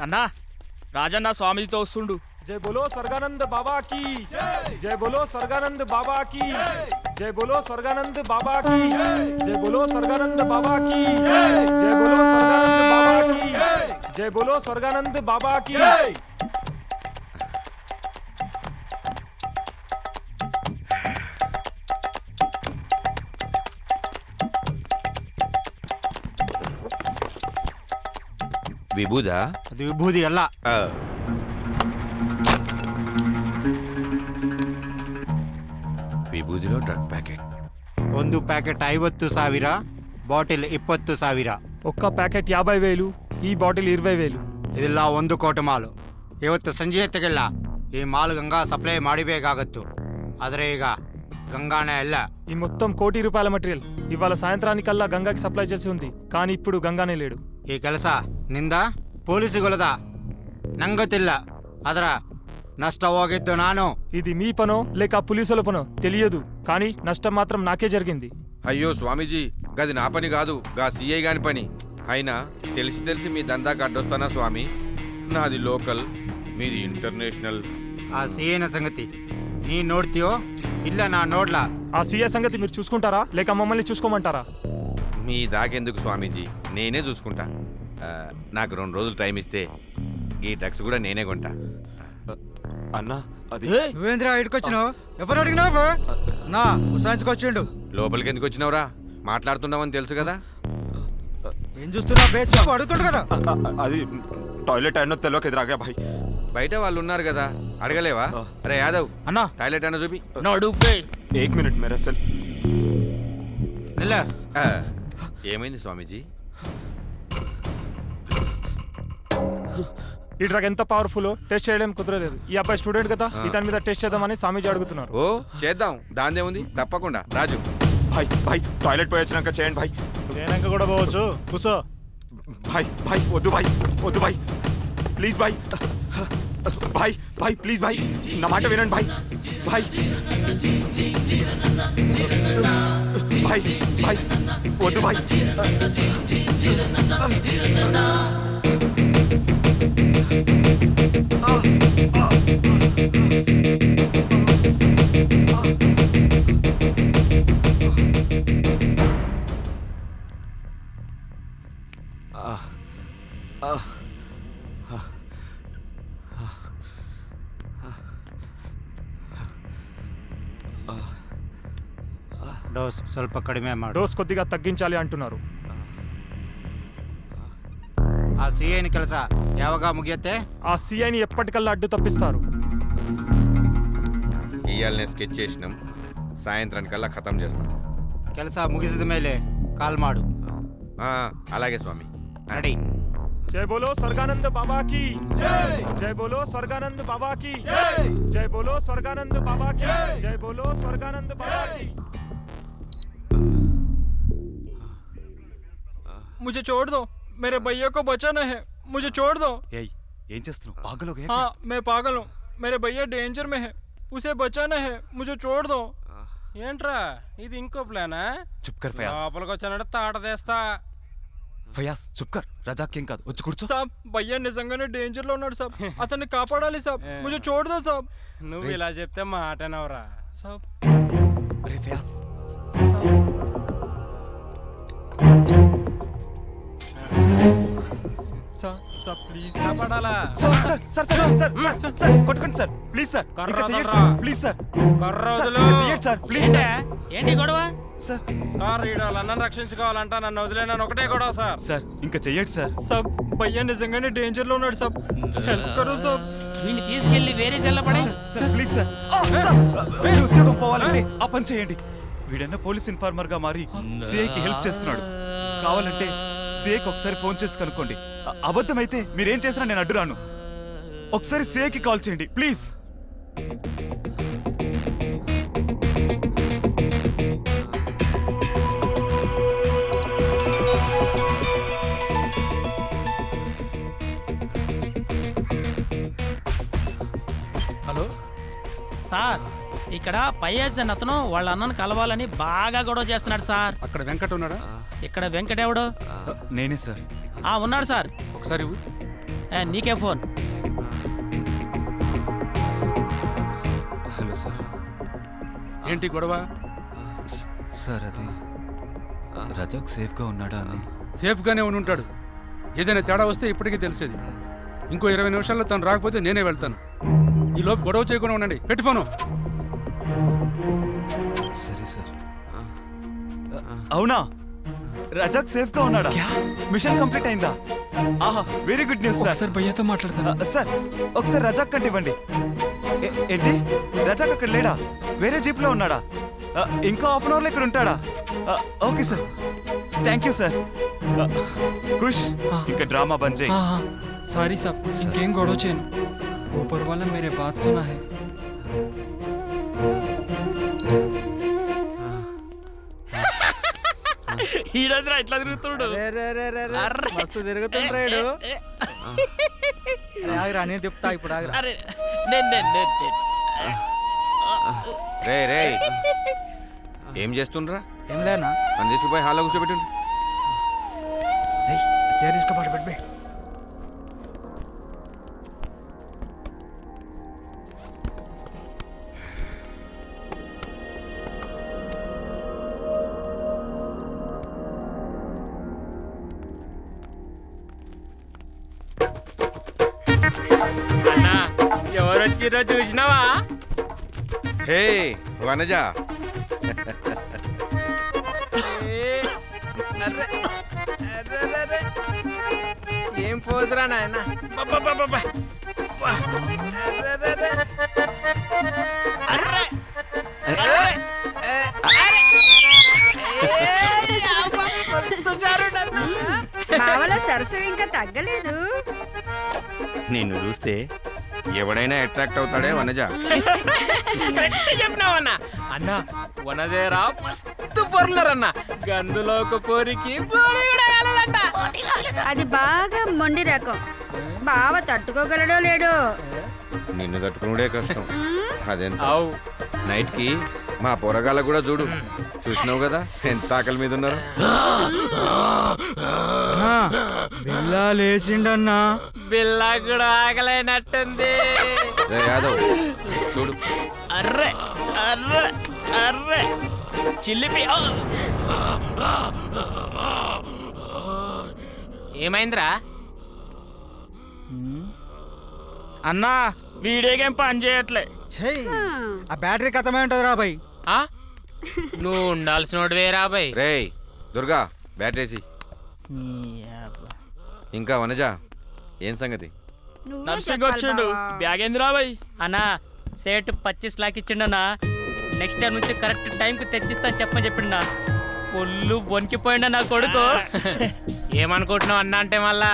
అన్నా రాజన్న స్వామితో వస్తుండు. जय बोलो स्वर्गानंद बाबा की जय बोलो स्वर्गानंद बाबा की जय बोलो स्वर्गानंद बाबा की जय बोलो स्वर्गानंद बाबा की जय बोलो स्वर्गानंद बाबा की जय बोलो स्वर्गानंद बाबा की ವಿಭೂದಾ ಅದು ವಿಭೂದಿ ಅಲ್ಲ. ವಿಭೂದಿలో ಡ್ರಗ್ ಪ್ಯಾಕೆಟ್. ಒಂದು ಪ್ಯಾಕೆಟ್ 50,000, ಬಾಟಿಲ್ 20,000. ఒక్క ప్యాకెట్ 50,000 ఈ బాటిల్ 20,000. ಇದೆಲ್ಲ 1 ಕೋಟಿ ಮಾಲು. ಇವತ್ತು ಸಂಜೆ ಹೊತ್ತಿಗೆಲ್ಲ ಈ ಮಾಲ್ ಗಂಗಾ ಸಪ್ಲೈ ಮಾಡಬೇಕಾಗತ್ತು. ಆದರೆ ಈಗ గంగానే అల్ల. ఈ మొత్తం ₹1 కోటి మెటీరియల్ ఇవాళ సాయంత్రానికల్లా గంగాకి సప్లై చేసి ఉంది, కానీ ఇప్పుడు గంగానే లేడు. ಈ ಕೆಲಸ ನಿಂದ ಪೊಲೀಸುಗಳದ ನಂಗೆ ಗೊತ್ತಿಲ್ಲ. ಅದರ నష్ట ಹೋಗಿದ್ದು ನಾನು. ఇది మీ పనో లేక పోలీసుల పనో తెలియదు, కానీ నష్టం మాత్రం నాకే జరిగింది. అయ్యో స్వామీజీ, గది నా పని కాదు, గా సిఐ గాని పని. అయినా తెలిసి మీ దందాకి అడ్డొస్తానా స్వామి? నాది లోకల్, మీది ఇంటర్నేషనల్. ఆ సిఐన సంగతి నీ నోడ్ತೀಯో ಇಲ್ಲ నా నోడ్లా? ఆ సీఏ సంగతి మీరు చూసుకుంటారా లేక మమ్మల్ని చూసుకోమంటారా? మీ దాకెందుకు స్వామీజీ, నేనే చూసుకుంటా. నాకు 2 రోజులు టైం ఇస్తే ఈ డ్రగ్స్ కూడా నేనే కొంటా. అన్నా అది నువ్వేంద్రా ఇటుకొచ్చినావు? ఎవరు అడిగినావు? నా ఉసాయించుకొచ్చిండు. లోపలికి ఎందుకు వచ్చినావురా? మాట్లాడుతున్నావని తెలుసు కదా. ఏం చూస్తున్నా బేచు అడుగుతుండు కదా. అది టాయిలెట్ అయినో తెలియక ఎదురాగా భాయ్. బయట వాళ్ళు ఉన్నారు కదా, అడగలేవా? అరే యాదవ్ అన్నా టాయిలెట్ అయినా చూపి. ఏక్ మినిట్ మేరా సెల్. ఏమైంది స్వామీజీ? ఈ డ్రగ్ ఎంత పవర్ఫుల్ టెస్ట్ చేయడం కుదరలేదు. ఈ అబ్బాయి స్టూడెంట్ కదా, ఇతని మీద టెస్ట్ చేద్దామని స్వామీజీ అడుగుతున్నారు. ఓ చేద్దాం, దాందే ఉంది, తప్పకుండా. రాజు భాయ్ భాయ్ టాయిలెట్ పోయి వచ్చినాక చేయండి భాయ్. నేనంక కూడా పోవచ్చు, కూసో. భాయ్ భాయ్ వద్దు భాయ్, వద్దు భాయ్, please Bhai. Bhai Bhai please భాయ్, నా మాట వినండి భాయ్. భాయ్ భాయ్ భాయ్ వద్దు భాయ్. డోస్ ಸ್ವಲ್ಪ ಕಡಿಮೆ ಮಾಡು. డోస్ కొద్దిగా తగ్గించాలి అంటున్నారు. ఆ సిఐని ಕೆಲಸ ಯಾವಾಗ ಮುಗಿಯತ್ತೆ? ఆ సీఐని ఎప్పటికల్లా అడ్డు తప్పిస్తారు. ఇయాలనే స్కెచ్ చేసినాం, సాయంత్రానికల్లా ఖతం చేస్తాం. ಕೆಲಸ ಮುಗಿಸಿದ ಮೇಲೆ ಕಾಲ್ ಮಾಡು. అలాగే స్వామి. రెడీ. जय बोलो स्वर्गानंद बाबा की जय बोलो स्वर्गानंद बाबा की जय बोलो स्वर्गानंद बाबा की जय बोलो स्वर्गानंद बाबा की. मुझे छोड़ दो, मेरे भैया को बचाना है, मुझे छोड़ दो. ఏం చేస్తున్నావు? పాగల్ हो गया? हाँ मैं पागल हूँ, मेरे भैया डेंजर में है, उसे बचाना है, मुझे छोड़ दो. ఏంట్రా ఇది ఇంకో ప్లానా? చుప్ కర్ ఫయాజ్. లోపలికి వచ్చానంటే తాట తీస్తా. ఫయాజ్ చుప్ కర్, రజాక్ ఏం కాదు, వచ్చి కూర్చో. साहब भैया నిజంగానే డేంజర్ లో ఉన్నాడు సాబ్, అతన్ని కాపాడాలి సాబ్, मुझे छोड़ दो साहब. నువ్వు ఇలా చెప్తే మాటనవరా साहब అరే ఫయాజ్. साहब प्लीज కాపాడాలా? కొట్టుకోండి సార్, ప్లీజ్ సార్. కర్ర ఇంకా చెయ్యండి వదలరా. Sir, please sir. కర్ర సార్, వదులు. ఇంకా చెయ్యండి సార్, ప్లీజ్ సార్. ఏంటి గొడవ? సార్ సార్ ఈడ వాళ్ళని రక్షించుకోవాలంట, నన్ను వదిలేనని ఒకటే గొడవ సార్. సార్ ఇంకా చెయ్యండి సార్. साहब भैया నిజంగానే డేంజర్ లో ఉన్నాడు సాబ్, హెల్ప్ కరో సాబ్. వీడిని తీసుకెళ్లి వేరే సెల్లపడే. Sir please sir. సార్, వీడి ఉద్యోగం పోవాలంటే ఆ పని చేయండి. వీడన్న పోలీస్ ఇన్ఫార్మర్ గా మారి సిఐకి హెల్ప్ చేస్తున్నాడు. కావాలంటే సిఐకి ఒకసారి ఫోన్ చేసి కనుక్కోండి. అబద్ధమైతే మీరేం చేసినా నేను అడ్డురాను. ఒకసారి సిఐకి కాల్ చేయండి ప్లీజ్. హలో సార్, ఇక్కడ పయ్యాజ్ అన్న అతను వాళ్ళ అన్నను కలవాలని బాగా గొడవ చేస్తున్నాడు సార్. అక్కడ వెంకట్ ఉన్నాడా? ఇక్కడ వెంకటేవుడు నేనే సార్. ఉన్నాడు సార్. ఒకసారి నీకే ఫోన్. Hello sir. ఏంటి గొడవ? సార్ అది రజాక్ సేఫ్గా ఉన్నాడా అని. సేఫ్గానే ఉండి ఉంటాడు. ఏదైనా తేడా వస్తే ఇప్పటికీ తెలిసేది. ఇంకో 20 నిమిషాల్లో తను రాకపోతే నేనే వెళ్తాను. ఈ లోపు గొడవ చేయకుండా ఉండండి. పెట్టి ఫోను. సరే సార్. అవునా, రజాక్ సేఫ్గా ఉన్నాడా? మిషన్ కంప్లీట్ అయిందా? ఆహా, very good news sir. Sir భయ్యాతో మాట్లాడతాను. సార్ ఒకసారి రజాక్ కంటే ఇవ్వండి. ఏంటి, రజాక్ అక్కడ లేడా? వేరే జీప్లో ఉన్నాడా? ఇంకో హాఫ్ అన్ అవర్లో ఇక్కడ ఉంటాడా? Okay sir, thank you sir. ఖుష్, ఇంకా డ్రామా బంద్ చేయి. సారీ సాబ్, ఇంకేం గొడవ చేయను. ऊपर वाला मेरे बात सुना है. ఈడద్రా ఇట్లా తిరుగుతుడు. మస్తు తిరుగుతుంటాడు. ఆగిరా, నేను చెప్తా ఇప్పుడు. ఆగిరా. అరే రే రే ఏం చేస్తుండ్రా? ఏం లేనా? అని తీసుకుపోయి హాల్లో కూర్చోబెట్టుండ్రు. చైర్ తీసుకోపాటు పెట్టి. అన్నా ఎవరొచ్చిరో చూసినావా? హే వనజ, ఏం పోదురా నాయన. బావలో సరసం ఇంకా తగ్గలేదు. నిన్ను చూస్తే ఎవడైనా అట్రాక్ట్ అవుతాడే వనజ. చెప్పినావన్నా అన్న వనదేరా మస్తు పొర్లరన్న. గందులో ఒక పోరికి అది బాగా మొండి రకం. బావ తట్టుకోగలడో లేడో. నిన్ను తట్టుకునే కష్టం. అదెంత అవు నైట్ కి మా పొరగాళ్ళ కూడా చూడు. చూసినావు కదా ఎంత ఆకలి మీద ఉన్నారు. బిల్లా లేచిండన్నా. బిల్లా కూడా ఆగలేనట్టుంది. రే యాదవ్ చూడు. అర్రే అర్రే అర్రే చిల్లిపి. ఏమైందిరా? అన్నా వీడియో గేమ్ పని చేయట్లే. చెయ్, ఆ బ్యాటరీ కథమే ఉంటది రా భయ్. ఆ? నువ్వు ఉండాల్సిన వేరా బాయ్. రే దుర్గా బ్యాటరీసి. ఇంకా వనజ ఏం సంగతి? నువ్వే నర్సింగ్ చెప్పాలి వచ్చిండు. బావా. బ్యాగ్ ఏందిరా బాయ్? అన్నా సేట్ 25 లాక్ ఇచ్చిండన్నా. నెక్స్ట్ టైం నుంచి కరెక్ట్ టైంకి తెచ్చిస్తాను చెప్పని చెప్పిండా. ఫుల్ వణికిపోయిండా నా కొడుకు. ఏమనుకుంటున్నావు అన్న అంటే మళ్ళా?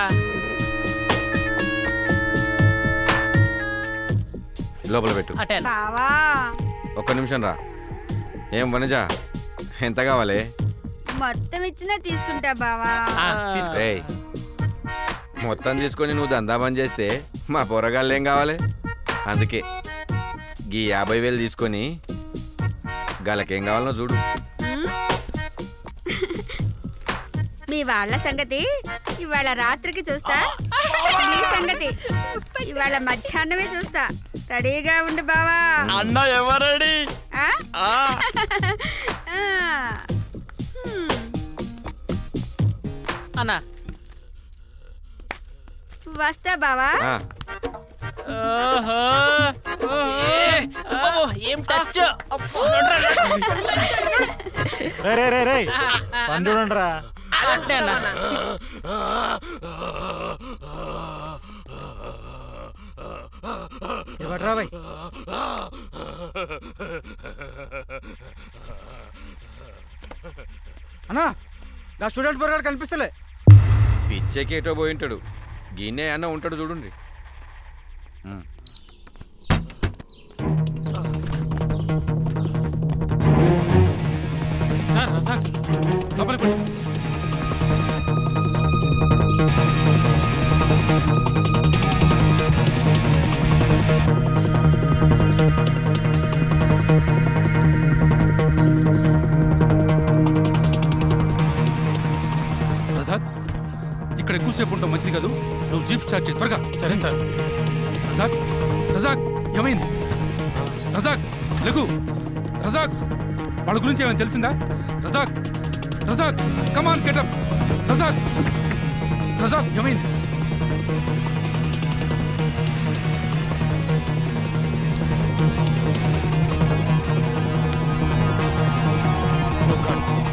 లోపల పెట్టు. అటే బావా ఒక్క నిమిషం రా. ఏం వనజ ఎంత కావాలి? మొత్తం ఇచ్చినా తీసుకుంటా బావా. తీసుకో. రేయ్ మొత్తం తీసుకొని నువ్వు దందా బంద్ చేస్తే మా పొరగాళ్ళు ఏం కావాలి? అందుకే గీ 50,000 తీసుకొని గాలకేం కావాలనో చూడు. ఉమ్. మీ వాళ్ళ సంగతి ఇవాళ రాత్రికి చూస్తా. మీ సంగతి ఇవాళ మధ్యాహ్నమే చూస్తా. రెడీగా ఉండు బావా. అన్న ఎవరడి? ఆ? ఆ. ఆ. అన్నా వస్తా బావా. ఆ, ఏం టచ్. రే రే రే రే పని చూడండి రా. అట్నే అన్నా. ఇవ్వట్రా భయ్. అన్నా, నా స్టూడెంట్ పొరగాడు కనిపిస్తలే. పిచ్చెకేటో పోయి ఉంటాడు. గిన్నె అన్న ఉంటాడు చూడండి. సార్ రజాక్ లోపలికి పడి. రజాక్ ఇక్కడ ఎక్కువ ఎక్కువసేపు ఉంటాం మంచిది కాదు. నువ్వు జీప్ స్టార్ట్ చేయి త్వరగా. సరే సార్. రజాక్, రజాక్ ఏమైంది? రజాక్ లెగు. రజాక్ వాళ్ళ గురించి ఏమైనా తెలిసిందా? Razak, Razak come on get up. రజాక్, రజాక్ ఏమైంది?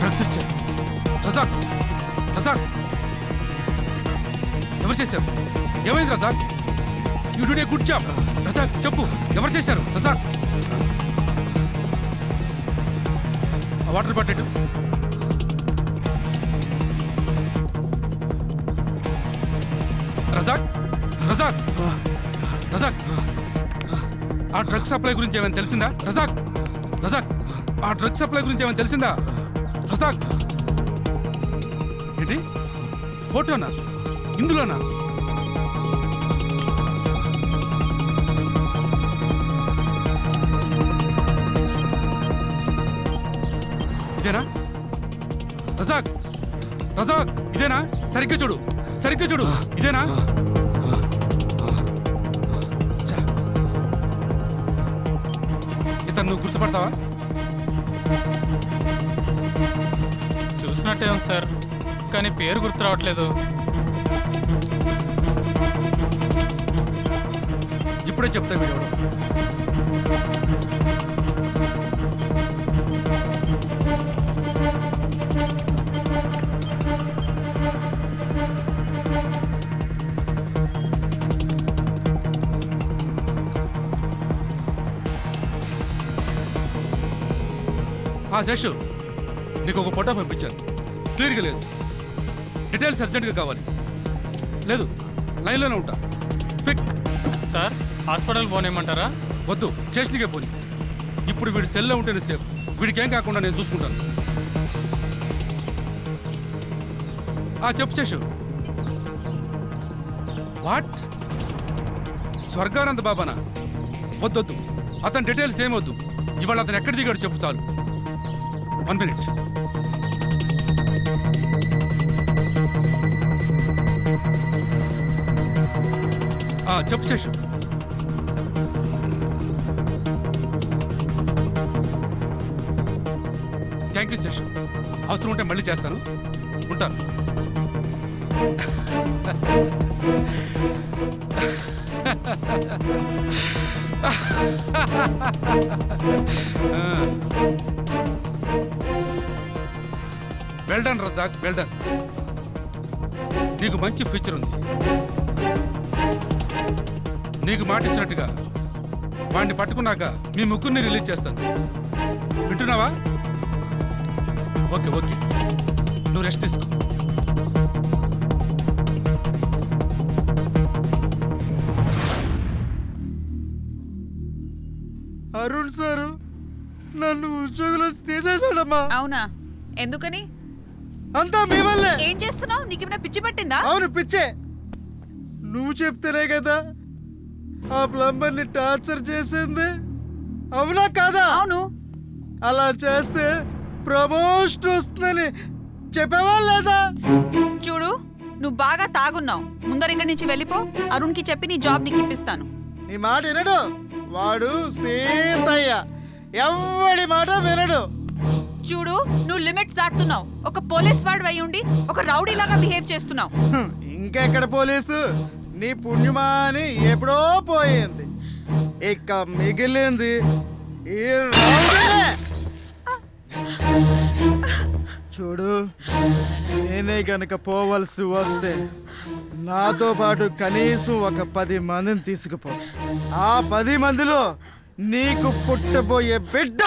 డ్రగ్స్ ఇచ్చారు. రజాక్, రజాక్ ఎవరు చేశారు? ఏమైంది Razak? You do a good job. Razak చెప్పు, ఎవరు చేశారు? రజాక్ ఆ వాటర్ బాటిల్. రజాక్, రజాక్, రజాక్ ఆ డ్రగ్ సప్లై గురించి ఏమైనా తెలిసిందా? రజాక్, రజాక్ ఆ డ్రగ్ సప్లై గురించి ఏమైనా తెలిసిందా? రజాక్ ఏంటి ఫోటోనా? ఇందులోనా? ఇదేనా? రజాక్, రజాక్ ఇదేనా? సరిగ్గా చూడు, సరిగ్గా చూడు. ఇదేనా? ఛా. ఇతను నువ్వు గుర్తుపడతావా? చూసినట్టే ఉంది సార్, కానీ పేరు గుర్తు రావట్లేదు. ఇప్పుడే చెప్తా వీడు. శేషు, నీకు ఒక ఫోటో పంపించాను, క్లియర్గా లేదు. డీటెయిల్స్ అర్జెంట్గా కావాలి. లేదు, లైన్లోనే ఉంటా. క్విక్. సార్ హాస్పిటల్ పోనేమంటారా? వద్దు, స్టేషన్కే పోని. ఇప్పుడు వీడి సెల్లో ఉంటేనే సేఫ్. వీడికి ఏం కాకుండా నేను చూసుకుంటాను. చెప్పు శేషు. వాట్? స్వర్గానంద బాబానా? వద్దొద్దు, అతని డీటెయిల్స్ ఏమొద్దు. ఇవాళ అతను ఎక్కడ దిగాడు చెప్పు చాలు. 1 minute. చెప్పు శేషు. Thank you Seshu. అవసరం ఉంటే మళ్ళీ చేస్తాను. ఉంటాను. Well done Razak, well done. నీకు మంచి ఫ్యూచర్ ఉంది. నీకు మాట ఇచ్చినట్టుగా వాడిని పట్టుకున్నాక మీ ముగ్గురిని రిలీజ్ చేస్తాను. వింటున్నావా? ఓకే ఓకే, నువ్వు రెస్ట్ తీసుకో. అరుణ్ సారు నన్ను ఉద్యోగంలో తీసేశాడమ్మా. అవునా? ఎందుకని? అంతా మీ వల్లే. ఏం చేస్తున్నావు? నీకేమైనా పిచ్చి పట్టిందా? అవును, పిచ్చే. నువ్వు చెప్తేనే కదా ఆ ప్లంబర్ని టార్చర్ చేసింది. అవునా కాదా? అవును. అలా చేస్తే ప్రమోషన్ వస్తుందని చెప్పేవా లేదా? చూడు, నువ్వు బాగా తాగున్నావు. ముందర ఇక్కడి నుంచి వెళ్ళిపో. అరుణ్కి చెప్పి నీ జాబ్ నీకు ఇప్పిస్తాను. నీ మాట వినడు వాడు. సీతయ్య ఎవడి మాట వినడు. చూడు, నువ్వు లిమిట్స్ దాటుతున్నావు. ఒక పోలీస్ వాడు అయి ఉండి ఒక రౌడీ లాగా బిహేవ్ చేస్తున్నావు. ఇంకెక్కడ పోలీసు? నీ పుణ్యమా అని ఎప్పుడో పోయింది. ఇక మిగిలింది ఈ రౌడీనే. చూడు, నేనే గనక పోవలసి వస్తే నాతో పాటు కనీసం ఒక 10 మందిని తీసుకుపో. ఆ 10 మందిలో నీకు పుట్టబోయే బిడ్డ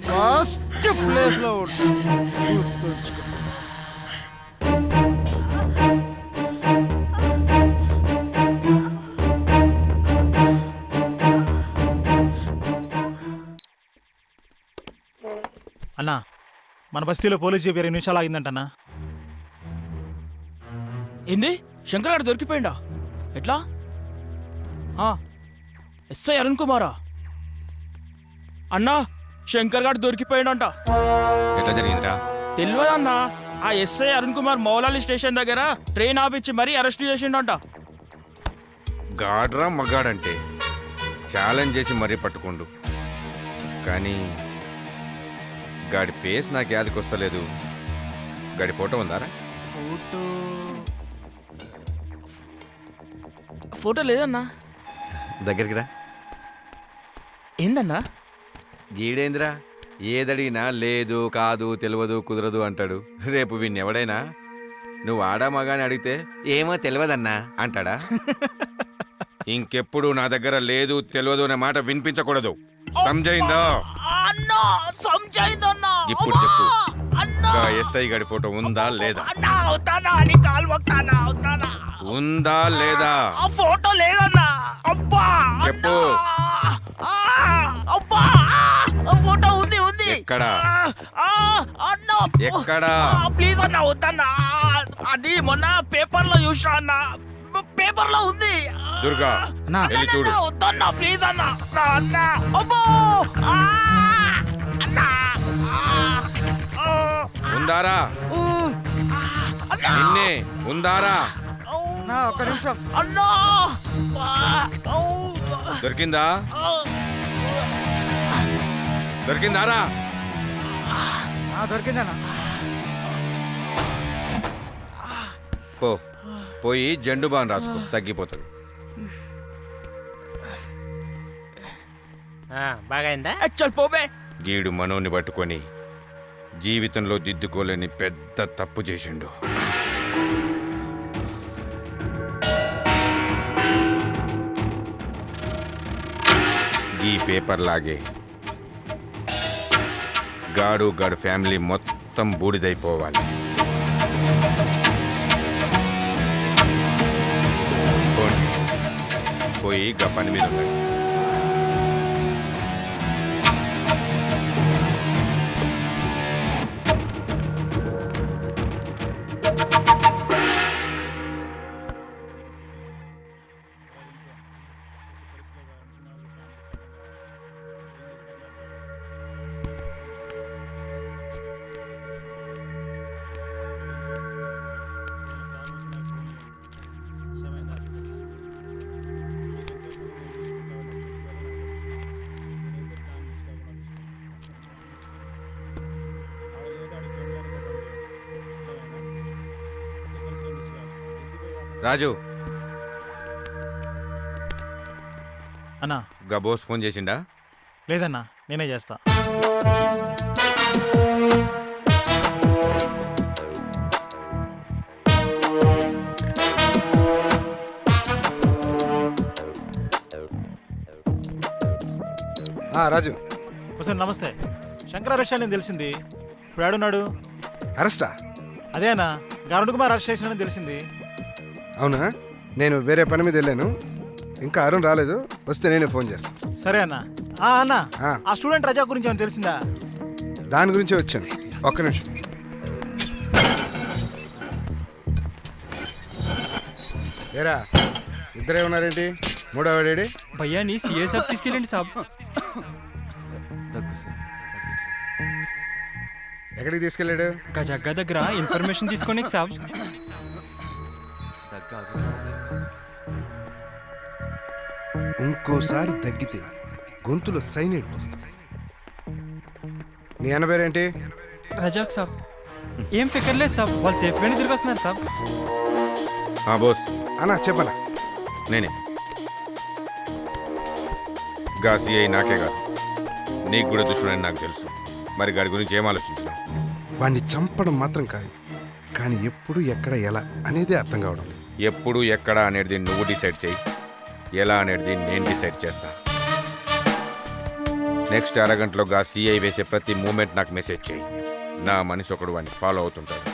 ఫస్ట్ ప్లేస్ లో ఉంటుంది. గుర్తుంచుకో. అన్నా, మన బస్తీలో పోలీస్ జీప్ 20 నిమిషాలు ఆగిందంటన్నా. ఏంది? శంకర్ గారు దొరికిపోయిందా? ఎట్లా? ఎస్ఐ అరుణ్ కుమారా? అన్నా, శంకర్ గారు దొరికిపోయాడంట. ఎట్లా జరిగిందిరా? తెలియదన్నా, ఆ ఎస్ఐ అరుణ్ కుమార్ మౌలాలి స్టేషన్ దగ్గర ట్రైన్ ఆపిచ్చి మరీ అరెస్ట్ చేసిండంట. గాడ్రా మగాడంటే ఛాలెంజ్ చేసి మరీ పట్టుకోండు. కానీ గాడి ఫేస్ నాకు యాదకొస్తలేదు. గాడి ఫోటో ఉందారా? ఫోటో లేదన్నా. దగ్గరికి రా. ఏందన్నా? గీడేంద్రా ఏదడిగినా లేదు, కాదు, తెలియదు, కుదరదు అంటాడు. రేపు వీణ్ణి ఎవడైనా నువ్వు ఆడా మగాని అడిగితే ఏమో తెలియదన్నా అంటాడా? ఇంకెప్పుడు నా దగ్గర లేదు, తెలియదు అనే మాట వినిపించకూడదు. సంజయిందా? ఇప్పుడు చెప్పు, ఎస్ఐ గారి ఫోటో ఉందా లేదా? ఉందా లేదా? ఫోటో లేదన్నా. చెప్పు. ఫోటో ఉంది ఉంది. ఎక్కడా? ఎక్కడా? ప్లీజ్ అన్న వద్దన్నా. అది మొన్న పేపర్ లో చూసా అన్న. పేపర్ లో ఉంది. దుర్గా వెళ్ళి చూడు. వద్దన్నా ప్లీజ్ అన్న. అన్న అబ్బో ఉందారా? నిన్నే ఉందారా? ఒక్క నిమిషం. అన్నా దొరికిందా? దొరికిందారా? దొరికిందన్నా. పోయి జండు బాన్ రాసుకో, తగ్గిపోతుంది. బాగైందా? చల్ పోబే. గీడు మనోని పట్టుకొని జీవితంలో దిద్దుకోలేని పెద్ద తప్పు చేసిండు. ఈ పేపర్ లాగే గాడు ఫ్యామిలీ మొత్తం బూడిదైపోవాలి. పోయి గా పని మీద ఉండండి. రాజు అన్నా గబోస్ ఫోన్ చేసిండా? లేదన్నా, నేనే చేస్తా. రాజు సార్ నమస్తే. శంకర అరెస్ట్ అని తెలిసింది. ఇప్పుడు ఆడున్నాడు. అరెస్టా? అదే అన్న, అరుణ్ కుమార్ అరెస్ట్ చేసినని తెలిసింది. అవునా? నేను వేరే పని మీద వెళ్ళాను, ఇంకా అరుణ్ రాలేదు. వస్తే నేనే ఫోన్ చేస్తాను. సరే అన్న. అన్న ఆ స్టూడెంట్ రజా గురించి ఏమైనా తెలిసిందా? దాని గురించే వచ్చాను. ఒక్క నిమిషం. ఏరా ఇద్దరే ఉన్నారేంటి? మూడో వాడేడి? భయ్యాని సీఏ సాబ్ తీసుకెళ్ళండి సాబ్. ఎక్కడికి తీసుకెళ్ళాడు? గజగ్గా దగ్గర ఇన్ఫర్మేషన్ తీసుకొని సాబ్. ఇంకోసారి తగ్గితే గొంతులో సైనైడ్ వస్తుంది. నీ అన్న పేరేంటి? రజాక్ సాబ్. ఏం ఫికర్ లేదు సాబ్, వాళ్ళు సేఫ్గానే తిరిగి వస్తున్నారు సాబ్. బోస్ అన్నా చెప్పనా? నేనే. గా సిఐ నాకే కాదు, నీకు కూడా దుష్మని నాకు తెలుసు. మరి గాడి గురించి ఏం ఆలోచించినా? వాడిని చంపడం మాత్రం కాదు, కానీ ఎప్పుడు ఎక్కడ ఎలా అనేదే అర్థం కావడం. ఎప్పుడు ఎక్కడ అనేది నువ్వు డిసైడ్ చేయి, ఎలా అనేది నేను డిసైడ్ చేస్తా. నెక్స్ట్ అరగంటలోగా సిఐ వేసే ప్రతి మూమెంట్ నాకు మెసేజ్ చేయి. నా మనిషి ఒకడు వాడిని ఫాలో అవుతుంటాడు.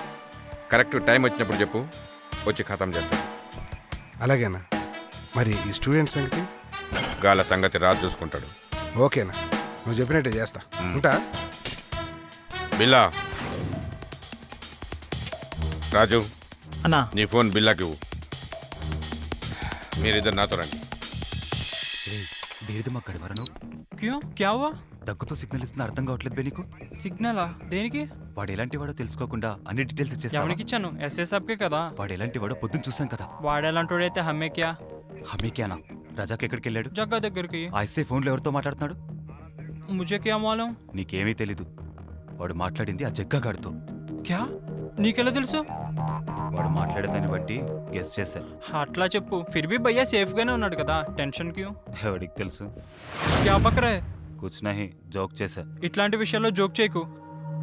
కరెక్ట్ టైం వచ్చినప్పుడు చెప్పు, వచ్చి ఖతం చేస్తాను. అలాగేనా? మరి ఈ స్టూడెంట్ సంగతి? గాల సంగతి రాజు చూసుకుంటాడు. ఓకేనా, నువ్వు చెప్పినట్టే చేస్తా. ఉంటా. బిల్లా రాజు అన్నా నీ ఫోన్ బిల్లాకి ఇవ్వు. మీరిద్దరు నాతో రండి. दे दे मकड़ वरनो क्यों क्या हुआ? దగ్గుతో సిగ్నల్ ఇస్తున్న అర్థం కావట్లేదు బే నీకు. సిగ్నలా దేనికి? వాడు ఎలాంటి వాడో తెలుసుకోకుండా అన్ని డీటెయిల్స్ ఇచ్చేస్తా. ఎవరికి ఇచ్చాను? ఎస్ఏ సాబ్కే కదా. వాడు ఎలాంటి వాడో పొద్దున్న చూసాం కదా. వాడేలాంటోడైతే హమ్మే క్యా. హమీ క్యానా? రజాక్ ఎక్కడికి వెళ్ళాడు? జగ్గా దగ్గరికి. ఆ ఎస్ఐ ఫోన్లో ఎవరితో మాట్లాడుతున్నాడు? ముझे क्या मालूम? నీకేమీ తెలీదు. వాడు మాట్లాడింది ఆ జగ్గాగాడితో. క్యా? నీకెలా తెలుసు? వాడు మాట్లాడేదాన్ని బట్టి గెస్ చేశా. అట్లా చెప్పు. ఫిర్ భీ భయ్యా సేఫ్ గానే ఉన్నాడు కదా, టెన్షన్ క్యూ? ఎవడికి తెలుసు? క్యా బకరే? కుచ్ నహీ, జోక్ చేశా. ఇట్లాంటి విషయాల్లో జోక్ చేయకు.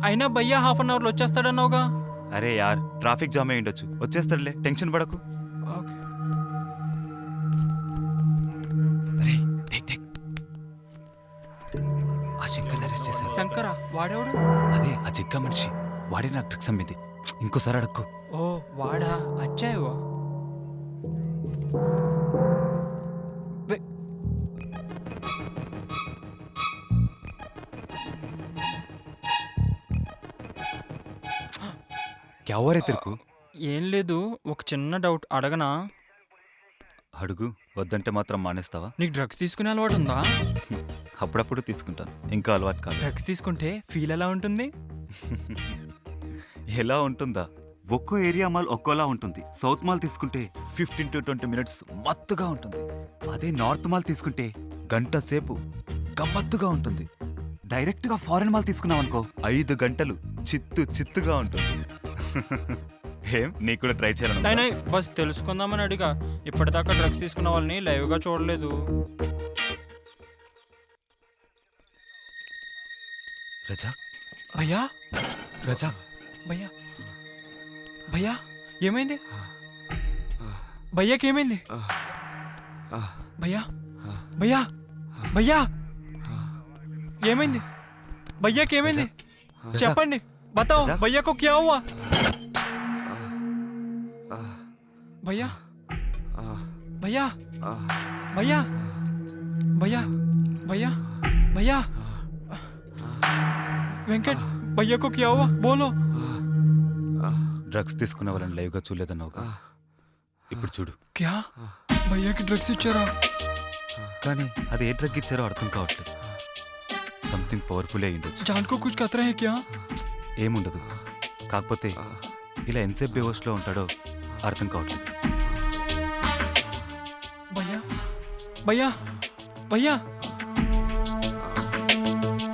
అయినా భయ్యా హాఫ్ అన్ అవర్లో వచ్చేస్తాడన్నావుగా. అరే యార్, ట్రాఫిక్ జామ్ అయి ఉండొచ్చు, వచ్చేస్తాడులే, టెన్షన్ పడకు. ఓకే. అరే దేక్ దేక్, ఆ శంకర్ అరెస్ట్ చేశారు. శంకరా? వాడేవాడు? అదే ఆ జగ్గా మనిషి, వాడే నాకు డ్రగ్స్ అమ్మింది. ఇంకోసారి అడక్కు. ఓ వాడా? అచ్చాయో. క్యా హువా రే తెరకు? ఏం లేదు, ఒక చిన్న డౌట్ అడగనా? అడుగు. వద్దంటే మాత్రం మానేస్తావా? నీకు డ్రగ్స్ తీసుకునే అలవాటు ఉందా? అప్పుడప్పుడు తీసుకుంటాను, ఇంకా అలవాటు కాదు. డ్రగ్స్ తీసుకుంటే ఫీల్ ఎలా ఉంటుంది? ఎలా ఉంటుందా? ఒక్కో ఏరియా మాల్ ఒక్కోలా ఉంటుంది. సౌత్ మాల్ తీసుకుంటే 15 to 20 minutes మత్తుగా ఉంటుంది. అదే నార్త్ మాల్ తీసుకుంటే గంట సేపు గమ్మత్తుగా ఉంటుంది. డైరెక్ట్ గా ఫారెన్ మాల్ తీసుకున్నాం అనుకో, 5 గంటలు చిత్తుగా ఉంటుంది. ఏం నీకు కూడా ట్రై చేయాలను? నై బస్ తెలుసుకుందామని అడిగా. ఇప్పటిదాకా డ్రగ్స్ తీసుకున్న వాళ్ళని లైవ్ గా చూడలేదు. రజాక్, భయ్యా రజాక్, భయ్యా భయ్యా ఏమైంది? భయ్యాకి ఏమైంది? భయ్యా భయ్యా భయ్యా ఏమైంది? భయ్యాకి ఏమైంది? చెప్పండి, బతాओ भैया को क्या हुआ? भैया भैया भैया भैया भैया भैया వెంకట్ భయ్యా को क्या हुआ? बोलो. డ్రగ్స్ తీసుకునే వాళ్ళని లైవ్ గా చూడలేదన్నావుగా, ఇప్పుడు చూడు. క్యా? భయ్యాకి డ్రగ్స్ ఇచ్చారా? కానీ అది ఏ డ్రగ్ ఇచ్చారో అర్థం కావట్లేదు. సంథింగ్ పవర్ఫుల్ అయి ఉండొచ్చు. जान को कुछ खतरा है क्या? ఏముండదు, కాకపోతే ఇలా ఎంతసేపు బేవోష్లో ఉంటాడో అర్థం కావట్లేదు. భయ్యా భయ్యా భయ్యా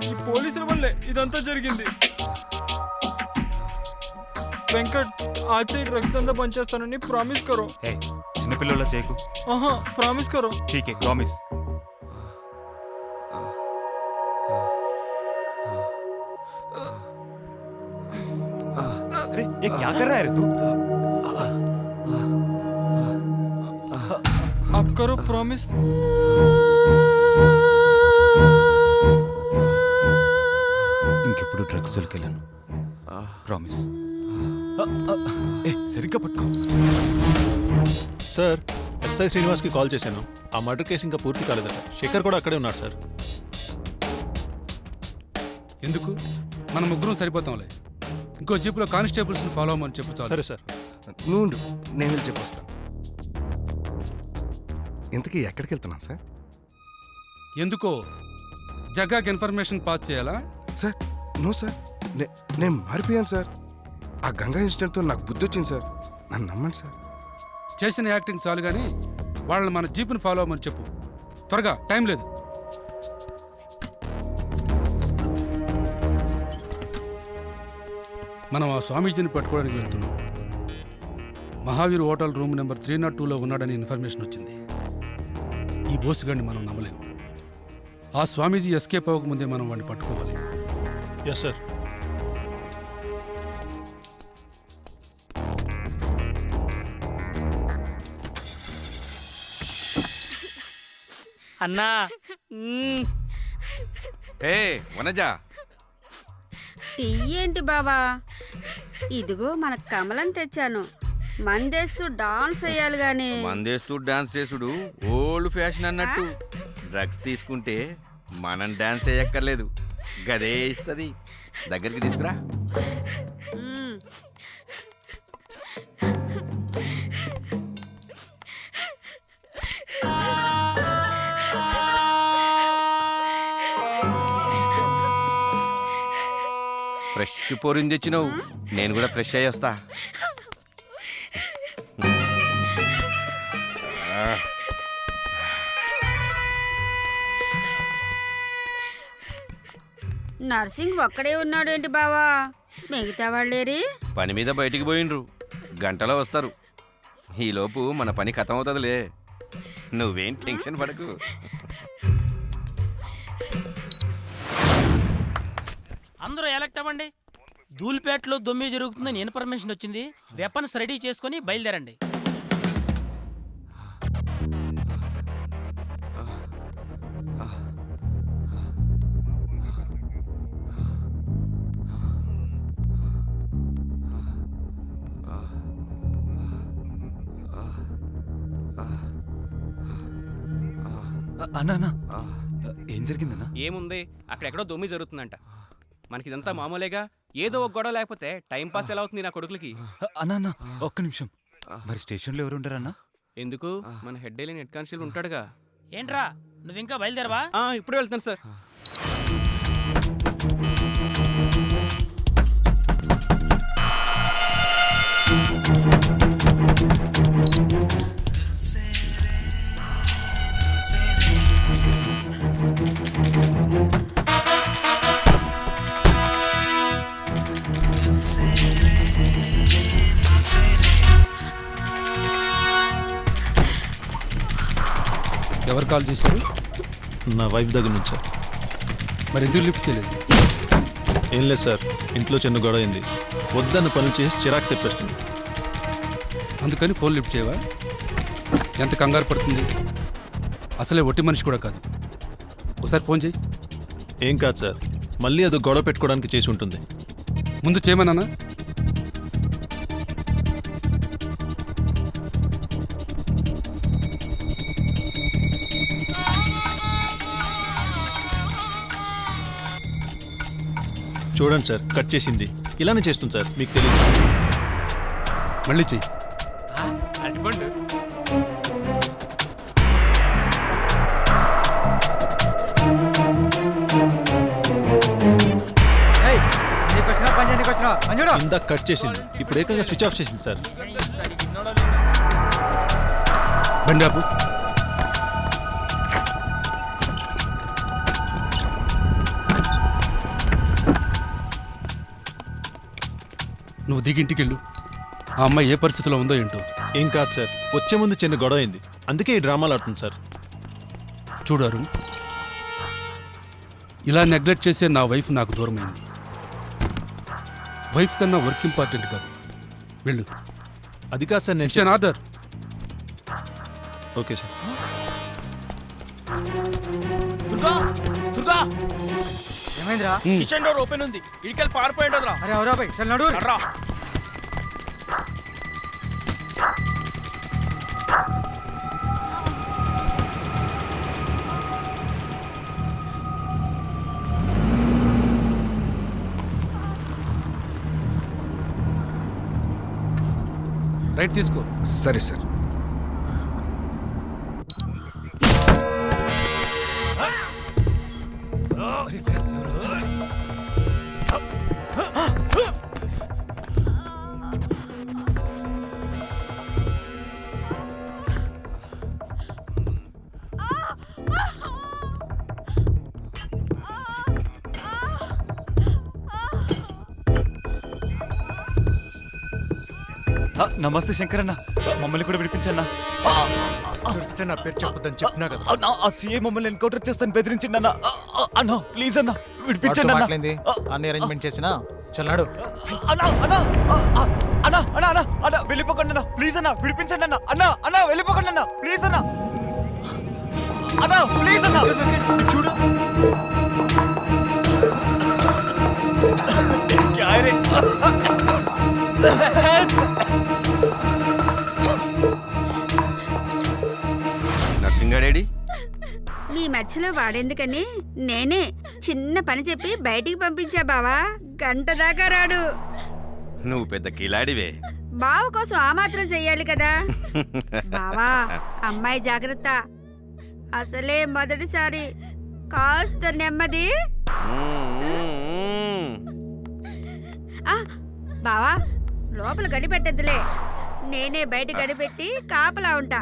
ఈ పోలీసుల వల్లే ఇదంతా జరిగింది. వెంకట్ आज से ड्रग्स धंधा बंद చేస్తానని ప్రామిస్ करो. ఏ చిన్నపిల్లల చేయకు. ఆహా ప్రామిస్ करो. ठीक है, प्रॉमिस. अरे ये क्या कर रहा है रे तू? अब करो प्रॉमिस. ఇంకెప్పుడు డ్రగ్స్ జోలికెళ్ళాను, ప్రామిస్. ఏ సరిగ్గా పట్టుకో. సార్, ఎస్ఐ శ్రీనివాస్కి కాల్ చేశాను. ఆ మర్డర్ కేసు ఇంకా పూర్తి కాలేదట. శేఖర్ కూడా అక్కడే ఉన్నాడు సార్. ఎందుకు? మన ముగ్గురం సరిపోతాంలే. ఇంకో జీపులో కానిస్టేబుల్స్ని ఫాలో అవ్వమని చెప్పు. సరే సార్. నువ్వు నేను వెళ్ళి చెప్పొస్తా. ఇంతకీ ఎక్కడికి వెళ్తున్నాం సార్? ఎందుకో జగ్గాకి ఇన్ఫర్మేషన్ పాస్ చేయాలా? సార్ నో సార్, నేను మారిపోయాను సార్. ఆ గంగా ఇన్సిడెంట్తో నాకు బుద్ధి వచ్చింది సార్. నన్ను నమ్మండి సార్. చేసిన యాక్టింగ్ చాలు కానీ వాళ్ళని మన జీపుని ఫాలో అవ్వమని చెప్పు. త్వరగా, టైం లేదు. మనం ఆ స్వామీజీని పట్టుకోవడానికి వెళ్తున్నాం. మహావీర్ హోటల్ రూమ్ నెంబర్ 302లో ఉన్నాడని ఇన్ఫర్మేషన్ వచ్చింది. ఈ బోసుగాడిని మనం నమ్మలేం. ఆ స్వామీజీ ఎస్కేప్ అవ్వకముందే మనం వాడిని పట్టుకోవాలి. Yes sir. అన్నా ఏ వనజా, ఏంటి బాబా? ఇదిగో మన కమలం తెచ్చాను. మందేస్తూ డాన్స్ వేయాలి గాని. మందేస్తూ డాన్స్ చేసుడు ఓల్డ్ ఫ్యాషన్ అన్నట్టు. డ్రగ్స్ తీసుకుంటే మనం డాన్స్ చేయక్కర్లేదు, గదే ఇస్తుంది. దగ్గరికి తీసుకురా. ఫ్రెష్ పోరింది తెచ్చినావు. నేను కూడా ఫ్రెష్ అయ్యి వస్తా. నర్సింగ్ ఒక్కడే ఉన్నాడేంటి బావా? మిగతా వాళ్ళేరి? పని మీద బయటికి పోయిండ్రు, గంటలో వస్తారు. ఈలోపు మన పని ఖతం అవుతుందిలే, నువ్వేం టెన్షన్ పడకు. అందరూ ఎలక్ట్ అవ్వండి. ధూల్పేటలో దొమ్మి జరుగుతుందని ఇన్ఫర్మేషన్ వచ్చింది. వెపన్స్ రెడీ చేసుకొని బయలుదేరండి. అన్నా ఏం జరిగిందన్నా? ఏముంది, అక్కడెక్కడో దొమ్మి జరుగుతుందంట. మనకిదంతా మామూలేగా. ఏదో ఒక గొడవ లేకపోతే టైం పాస్ ఎలా అవుతుంది నా కొడుకులకి? అన్నా ఒక్క నిమిషం, మరి స్టేషన్లో ఎవరు ఉంటారన్నా? ఎందుకు, మన హెడ్ హెడ్ కానిస్టేబుల్ ఉంటాడుగా. ఏంట్రా నువ్వు ఇంకా బయలుదేరవా? ఇప్పుడే వెళ్తాను సార్. ఎవరు కాల్ చేశారు? నా వైఫ్ దగ్గర నుంచి సార్. మరి ఎందుకు లిఫ్ట్ చేయలేదు? ఏం లేదు సార్, ఇంట్లో చిన్న గొడవ అయింది. వద్దన్న పనులు చేసి చిరాకు తెప్పేస్తుంది. అందుకని ఫోన్ లిఫ్ట్ చేయవా? ఎంత కంగారు పడుతుంది? అసలే ఒట్టి మనిషి కూడా కాదు. ఒకసారి ఫోన్ చేయి. ఏం కాదు సార్, మళ్ళీ అది గొడవ పెట్టుకోవడానికి చేసి ఉంటుంది. ముందు చేయమన్నానా? చూడండి సార్, కట్ చేసింది. ఇలానే చేస్తుంది సార్, మీకు తెలియదు. మళ్ళీ చెయ్యి. అడ్డుకోండి. ఇందాక కట్ చేసింది, ఇప్పుడు ఏకంగా స్విచ్ ఆఫ్ చేసింది సార్. బండి ఆపు. నువ్వు దిగి ఇంటికి వెళ్ళు. ఆ అమ్మాయి ఏ పరిస్థితిలో ఉందో ఏంటో. ఏం కాదు సార్, వచ్చే ముందు చిన్న గొడవ అయింది, అందుకే ఈ డ్రామాలు ఆడుతుంది సార్. చూడు అరుణ్, ఇలా నెగ్లెక్ట్ చేసే నా వైఫ్ నాకు దూరమైంది. వైఫ్ కన్నా వర్క్ ఇంపార్టెంట్ కాదు. వెళ్ళు. అది కాదు సార్, నేను order. Okay sir. Durga, Durga, ఏమైందిరా? కిచెన్ డోర్ ఓపెన్ ఉంది, ఇడికెళ్ళి పారిపోయిండదురా. అరే అవరా బై, చల్ నడు. రా. రైట్ తీసుకో. సరే సార్. నమస్తే శంకర్ అన్న, మమ్మల్ని కూడా విడిపించన్నా. దొరికితే నా పేరు చెప్పొద్దని చెప్పినా కదా. అన్నా, ఆ సీఏ మమ్మల్ని ఎన్కౌంటర్ చేస్తాను బెదిరించింది అన్న. అన్నా ప్లీజ్ అన్న, విడిపించండి అన్న. అన్ని అరేంజ్మెంట్ చేసినా చల్లాడు. అన్నా అన్నా అన్నా అన్నా అన్నా అన్నా వెళ్ళిపోకండి అన్న, ప్లీజ్ అన్న, విడిపించండి అన్న. అన్నా అన్నా వెళ్ళిపోకండి అన్న, ప్లీజ్ అన్న. అన్నా ప్లీజ్ అన్న, చూడు. క్యా రే? నర్సింగాడేడి? మీ మధ్యలో వాడేందుకని నేనే చిన్న పని చెప్పి బయటికి పంపించా బావా. గంట దాకా రాడు. నువ్వు పెద్ద కిలాడివే. బావ కోసం ఆ మాత్రం చెయ్యాలి కదా. బావా, అమ్మాయి జాగ్రత్త. అసలే మొదటిసారి, కాస్త నెమ్మది. ఆ, బావా లోపల గడి పెట్టద్దులే, నేనే బయట గడి పెట్టి కాపలా ఉంటా.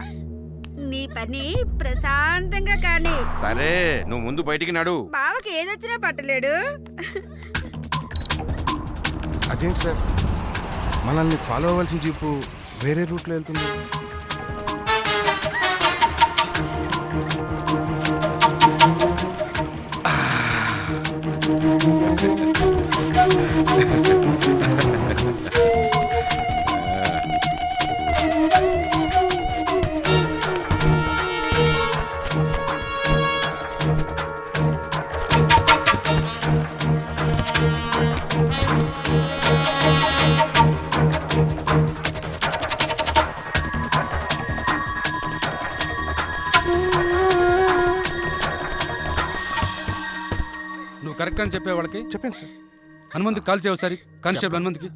నీ పని ప్రశాంతంగా కానీ. సరే నువ్వు ముందు బయటికి నడు. బావకి ఏదొచ్చినా పట్టలేడు. అదేంటి సార్, మనల్ని ఫాలో అవ్వాల్సిన జీపు వేరే రూట్లో వెళ్తుంది. నువ్వు కరెక్ట్ అని చెప్పే వాళ్ళకి చెప్పండి సార్. హనుమంత్కి కాల్ చేయవసారి, కానిస్టేబుల్ హనుమంత్కి.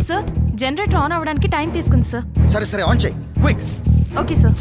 సార్, జనరేటర్ ఆన్ అవ్వడానికి టైం తీసుకుంది సార్. సరే సరే ఆన్ చేయి, క్విక్. Okay sir.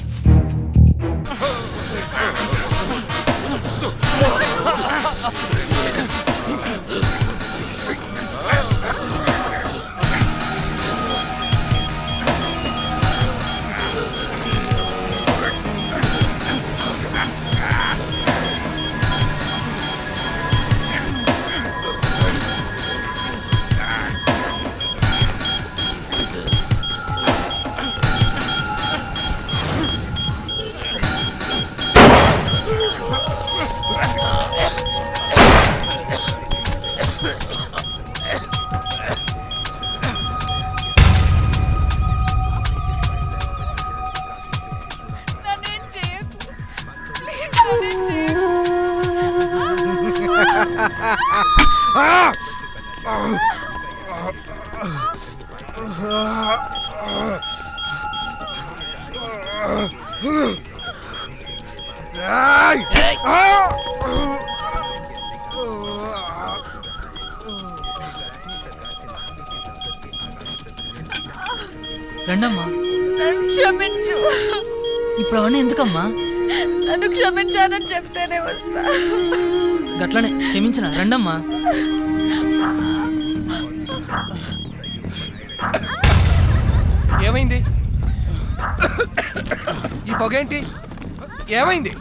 రండమ్మా. క్షమించు. ఇప్పుడు అవన్నీ ఎందుకమ్మా? నన్ను క్షమించానని చెప్తేనే వస్తా. గట్లనే క్షమించిన రండమ్మా. ఏమైంది? ఈ పొగేంటి? ఏమైంది?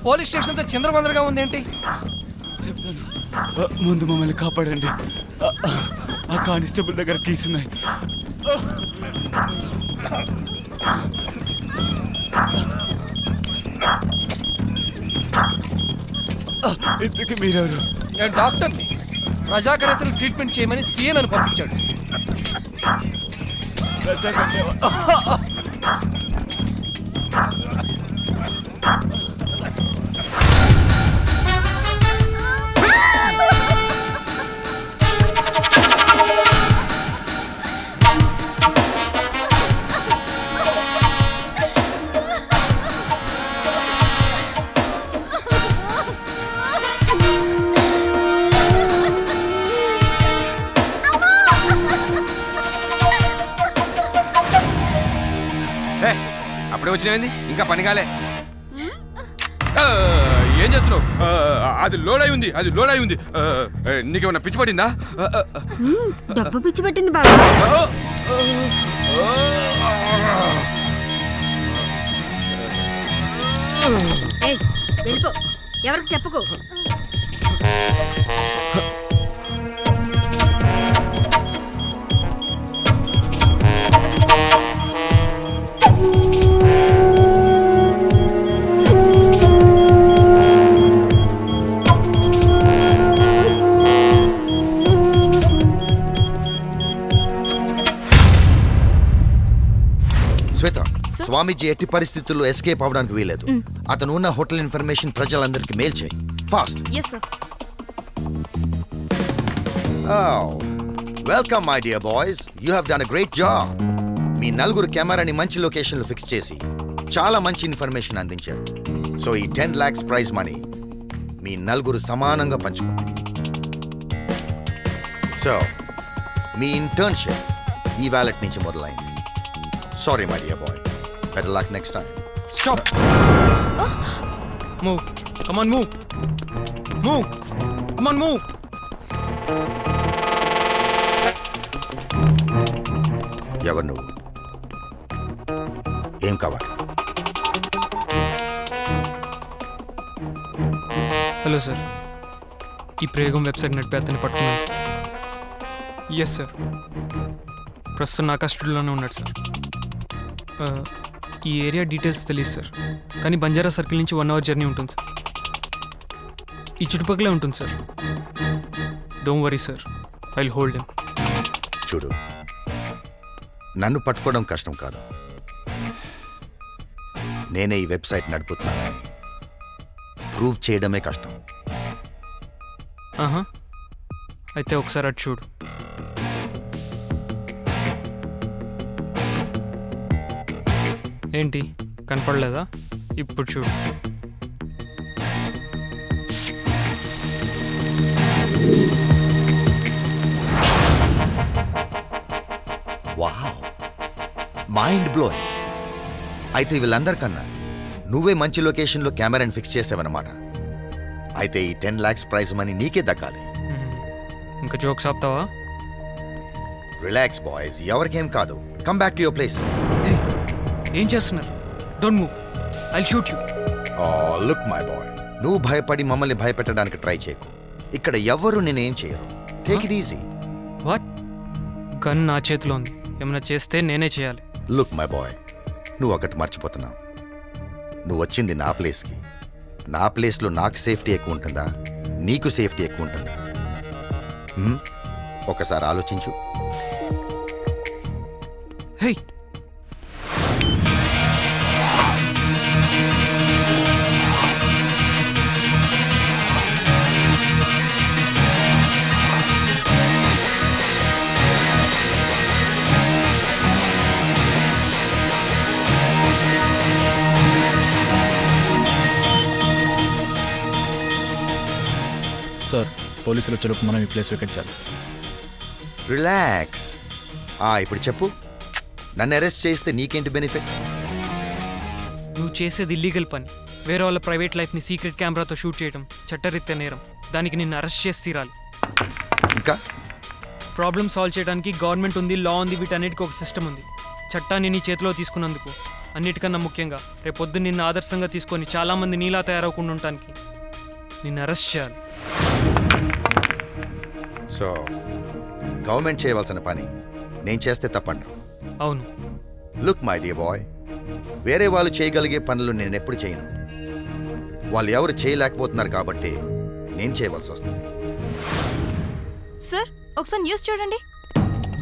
పోలీస్ స్టేషన్ అంతా చిందరబందరగా ఉందేంటి? చెప్తాను. ముందు మమ్మల్ని కాపాడండి. ఆ కానిస్టేబుల్ దగ్గర కీస్ ఉన్నాయి. ఇంతకీ మీరెవరు? నేను డాక్టర్ని. ప్రజాకరతలు ట్రీట్మెంట్ చేయమని సీఎం అని పంపించాడు. అప్పుడే వచ్చినాయింది, ఇంకా పని కాలే. ఏం చేస్తున్నావు? అది లోడ్ అయి ఉంది, అది లోడ్ అయి ఉంది. నీకేమన్నా పిచ్చి పట్టిందా? డబ్బు పిచ్చి పట్టింది బాబా. వెళ్ళిపో, ఎవరికి చెప్పుకో. స్వామీజీ ఎట్టి పరిస్థితుల్లో ఎస్కేప్ అవడానికి వీలేదు. అతను ఉన్న హోటల్ ఇన్ఫర్మేషన్ ప్రజలందరికీ మెయిల్ చేయి fast. Yes sir. Welcome my dear boys, you have done a great job. మీ నలుగురు కెమెరాని మంచి లొకేషన్లో ఫిక్స్ చేసి చాలా మంచి ఇన్ఫర్మేషన్ అందించారు. సో ఈ 10 lakhs ప్రైజ్ మనీ మీ నలుగురు సమానంగా పంచుకోండి. సో మీ ఇంటర్న్షిప్ ఈ వ్యాలెట్ నుంచి మొదలైంది. Sorry my dear bye, better luck next time. Stop. Move. Come on move. Move. Come on move. ఎవరు నువ్వు? ఏం కావాలి? హలో సార్, ఈ ప్రయోగం వెబ్సైట్ నడిపే అతన్ని పట్టుకున్నాను. ఎస్ సార్, ప్రస్తుతం నా కస్టడీలోనే ఉన్నాడు సార్. ఈ ఏరియా డీటెయిల్స్ తెలియదు సార్, కానీ బంజారా సర్కిల్ నుంచి 1 hour జర్నీ ఉంటుంది సార్. ఈ చుట్టుపక్కలే ఉంటుంది sir. Don't worry sir, I will hold him. చూడు, నన్ను పట్టుకోవడం కష్టం కాదు, నేనే ఈ వెబ్సైట్ నడుపుతున్నానని ప్రూవ్ చేయడమే కష్టం. ఆహా, అయితే ఒకసారి అటు చూడు. ఏంటి కనపడలేదా? ఇప్పుడు చూడు. Wow, mind blowing. అయితే వీళ్ళందరికన్నా నువ్వే మంచి లొకేషన్లో కెమెరాని ఫిక్స్ చేసావన్నమాట. అయితే ఈ 10 lakhs ప్రైజ్ మనీ నీకే దక్కాలి. ఇంకా జోక్స్ ఆపుతావా? రిలాక్స్ బాయ్స్, ఎవరికేం కాదు. Come back to your place. ఏం చేస్తున్నారు? Don't move, I shoot you. Look my boy, నువ్వు భయపడి మమ్మల్ని భయపెట్టడానికి ట్రై చేయకు. ఇక్కడ ఎవ్వరూ నేనేం చేయరు. Take it easy. What? Gun నా చేతిలో ఉంది, ఏమైనా చేస్తే నేనే చేయాలి. లుక్ మై బాయ్, నువ్వు ఒకటి మర్చిపోతున్నావు. నువ్వు వచ్చింది నా ప్లేస్కి. నా ప్లేస్లో నాకు సేఫ్టీ ఎక్కువ ఉంటుందా, నీకు సేఫ్టీ ఎక్కువ ఉంటుందా? ఒకసారి ఆలోచించు. హే, సార్, పోలీసులు వచ్చేలోపు మనం ఈ ప్లేస్ వెకెట్ చేయాలి. రిలాక్స్. ఇప్పుడు చెప్పు, నన్ను అరెస్ట్ చేస్తే నీకేంటి బెనిఫిట్? నువ్వు చేసేది ఇల్లీగల్ పని. వేరే వాళ్ళ ప్రైవేట్ లైఫ్ని సీక్రెట్ కెమెరాతో షూట్ చేయడం చట్టరీత్యా నేరం. దానికి నిన్ను అరెస్ట్ చేసి తీరాలి. ఇంకా ప్రాబ్లమ్ సాల్వ్ చేయడానికి గవర్నమెంట్ ఉంది, లా ఉంది, వీటన్నిటికీ ఒక సిస్టమ్ ఉంది. చట్టాన్ని నీ చేతిలో తీసుకున్నందుకు, అన్నిటికన్నా ముఖ్యంగా రేపొద్దు నిన్ను ఆదర్శంగా తీసుకొని చాలామంది నీలా తయారవకుండా ఉండటానికి నిన్ను అరెస్ట్ చేయాలి. సో గవర్నమెంట్ చేయవలసిన పని నేను చేస్తే తప్పండి? అవును. లుక్ మై డియర్ బాయ్, వేరే వాళ్ళు చేయగలిగే పనులు నేను ఎప్పుడు చేయను. వాళ్ళు ఎవరు చేయలేకపోతున్నారు కాబట్టి నేను చేయవలసి వస్తుంది. సార్, ఒకసారి న్యూస్ చూడండి.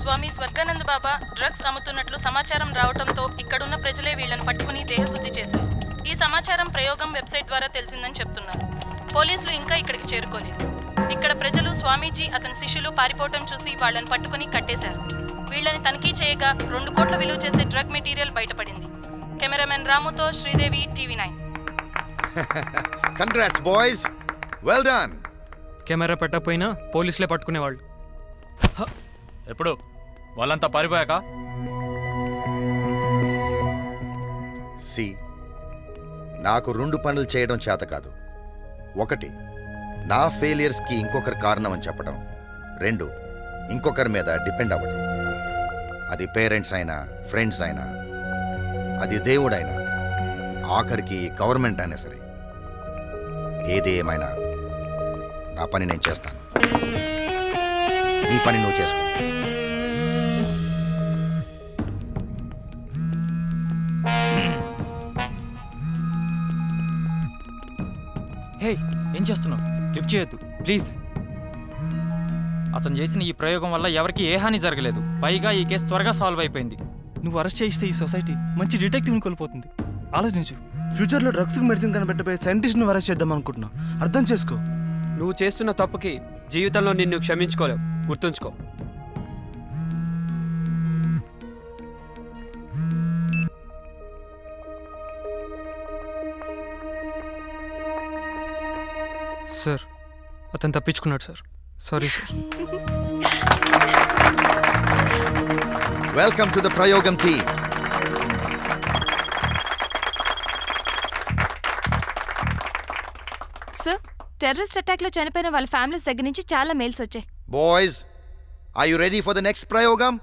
స్వామి స్వర్గానంద బాబా డ్రగ్స్ అమ్ముతున్నట్లు సమాచారం రావడంతో ఇక్కడున్న ప్రజలే వీళ్ళని పట్టుకుని దేహశుద్ధి చేశారు. ఈ సమాచారం ప్రయోగం వెబ్సైట్ ద్వారా తెలిసిందని చెప్తున్నారు. పోలీసులు ఇంకా ఇక్కడికి చేరుకోలేదు. ఇక్కడ ప్రజలు స్వామీజీ అతని శిష్యులు పారిపోవటం చూసి వాళ్ళని పట్టుకుని కట్టేశారు. వీళ్ళని తనిఖీ చేయగా 2 కోట్ల విలువ చేసే డ్రగ్ మెటీరియల్ బయటపడింది. కెమెరామెన్ రాముతో Sridevi, TV9. Congrats boys, well done. Camera పెట్టకపోయినా పోలీసులే పట్టుకునేవాళ్ళు. ఎప్పుడు? వాళ్ళంతా పారిపోయాక? సి, నాకు 2 పనులు చేయడం చేత కాదు. 1, నా ఫెయిలియర్స్కి ఇంకొకరు కారణం అని చెప్పడం. 2, ఇంకొకరి మీద డిపెండ్ అవ్వడం. అది పేరెంట్స్ అయినా, ఫ్రెండ్స్ అయినా, అది దేవుడైనా, ఆఖరికి గవర్నమెంట్ అయినా సరే. ఏది ఏమైనా నా పని నేను చేస్తాను. నీ పని నువ్వు చేసుకో. హే, ఏం చేస్తున్నావు? లిఫ్ట్ చేయొద్దు ప్లీజ్. అతను చేసిన ఈ ప్రయోగం వల్ల ఎవరికి ఏ హాని జరగలేదు. పైగా ఈ కేసు త్వరగా సాల్వ్ అయిపోయింది. నువ్వు అరెస్ట్ చేయిస్తే ఈ సొసైటీ మంచి డిటెక్టివ్ని కోల్పోతుంది. ఆలోచించు. ఫ్యూచర్లో డ్రగ్స్కి మెడిసిన్ కనిపెట్టబోయే సైంటిస్ట్ని అరెస్ట్ చేద్దాం అనుకుంటున్నావు. అర్థం చేసుకో. నువ్వు చేస్తున్న తప్పుకి జీవితంలో నిన్ను క్షమించుకోలేవు, గుర్తుంచుకో. సార్ అతను తప్పించుకున్నాడు sir. Sorry sir. Welcome to the Prayogam team. Sir, terrorist attack లో చనిపోయిన వాళ్ళ ఫ్యామిలీస్ దగ్గర నుంచి చాలా మెయిల్స్ వచ్చాయి. Boys, are you ready for the next ప్రయోగం?